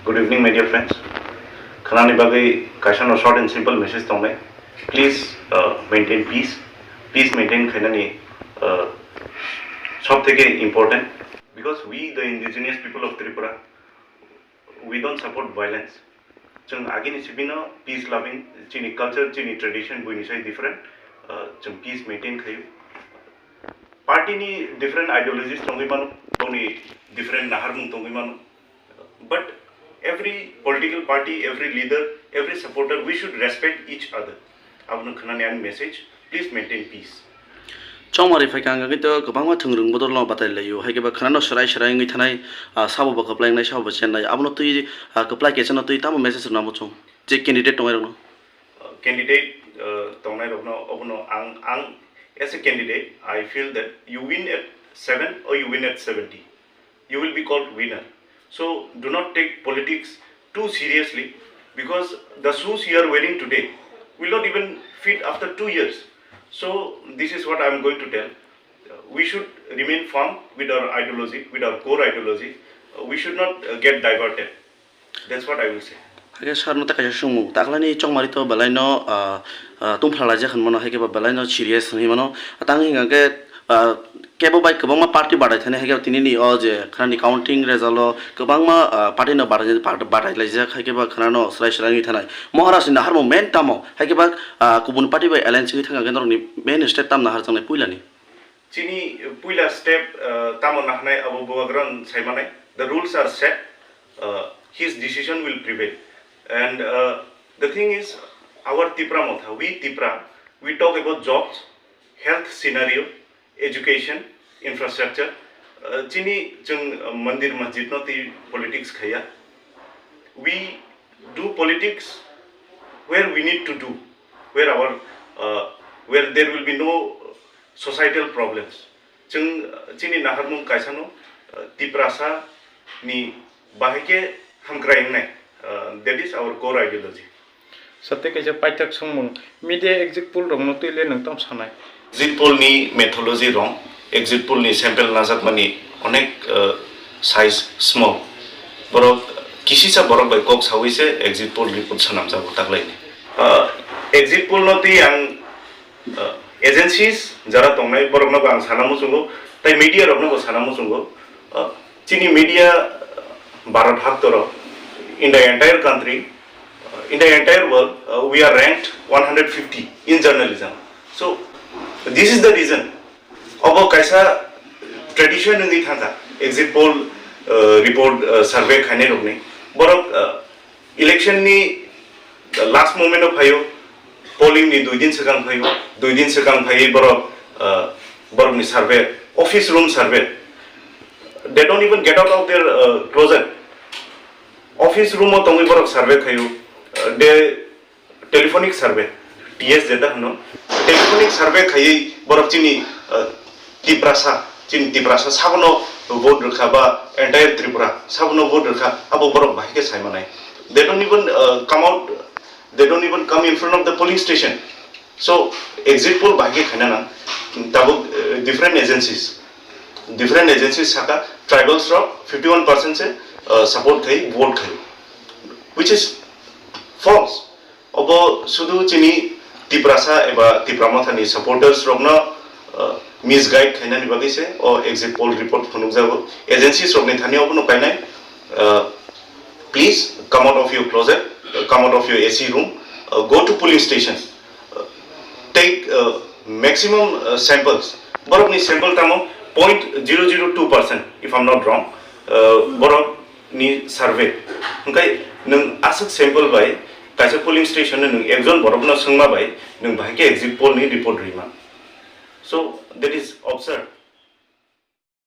Good evening, my dear friends. Khanani bagai kaishan a short and simple message tonglai. Please maintain peace. Please maintain khanani sab theke important because we the indigenous people of Tripura we don't support violence. Chung agini sibina peace loving chini culture chini tradition buini sai different chung peace maintain khayu. Party ni different ideologies tongi manu toni different naharmung tongi manu but every political party, every leader, every supporter, we should respect each other. Abnu khanani message, please maintain peace. Chongmari Fakanga gitu, kebangga tengrung bodor lo batai layu. Hai keba khanano serai ngi thanai sabu ba keplai nai sabu chenai. Abnu tui keplai kecana tui tamu message namu chong. Je candidate tongai rogno. Candidate tongai rogno abnu ang as a candidate, I feel that you win at 7 or you win at 70. You will be called winner. So do not take politics too seriously because the shoes you are wearing today will not even fit after 2 years. So this is what I am going to tell. We should remain firm with our ideology, with our core ideology. We should not get diverted. That's what I will say. Hai sarno ta kaja sumu. Taklani chongmari to balai no tumphla ja khan mono hai ke balai no serious ni mono. Atang hinga ke kebo bai kebangma party badai thane hai ke tini ni oje khanani counting result kebangma party no badai laija hai ke ba khanano serai ni thanai. Maharashtra na harmo main tamo hai ke ba kubun party bai alliance ni thanga gendor ni main step tam na har changai puilani. Chini puila step tamo na hanai abo bogran saimanai. The rules are set. His decision will prevail. And the thing is, our Tipra Motha, we Tipra, we talk about jobs, health scenario, education, infrastructure. Chini chung mandir masjid no ti politics khaya. We do politics where we need to do, where where there will be no societal problems. Chung chini naharmung kaisano Tiprasa ni bahike hamkraing nai. That is our core ideology. Sate kaisa paitak sungmung media exit poll rong no tuile nang tam sanai. Exit poll ni methodology wrong. Exit poll ni sample nazat mani onek size small. Borok kisi sa borok by kok sawi se exit poll report sanam sa botak lain. Exit poll no ti yang agencies jara tongnai borok no bang sanamu sungo tai media rok no sanamu sungo chini media Bharat bhag toro in the entire country, in the entire world, we are ranked 150 in journalism. So this is the reason. Abo kaisa tradition ngi thanga exit poll report survey khane rokni. Borok election ni last moment of hayo polling ni 2 din sekang hayo 2 din sekang hayi borok ni survey office room survey. They don't even get out of their closet. Office room or tongi borok survey khayu de telephonic survey TS jeta hano telephonic survey khayi borok chini Tiprasa sabono vote rakha ba entire Tripura sabono vote rakha abo borok bahike saimanai. They don't even come out, they don't even come in front of the polling station. So exit poll bahike khanana tabo different agencies saka tribals ro 51% se support khai vote khai, which is false. Obo sudu chini Tiprasa eba Tipramotha ni supporters rogna misguide khaina ni bagi se o exit poll report phunuk jago agencies rogni thani obo no painai. Please come out of your closet, come out of your AC room, go to polling station, take maximum samples. Borok ni sample tamo 0.002% if I'm not wrong. Borok ni survey hingkai nung asak sample bai kaisa polling station nung ekjon borok na sungma bai nung bahike exit poll ni report rima. So that is absurd.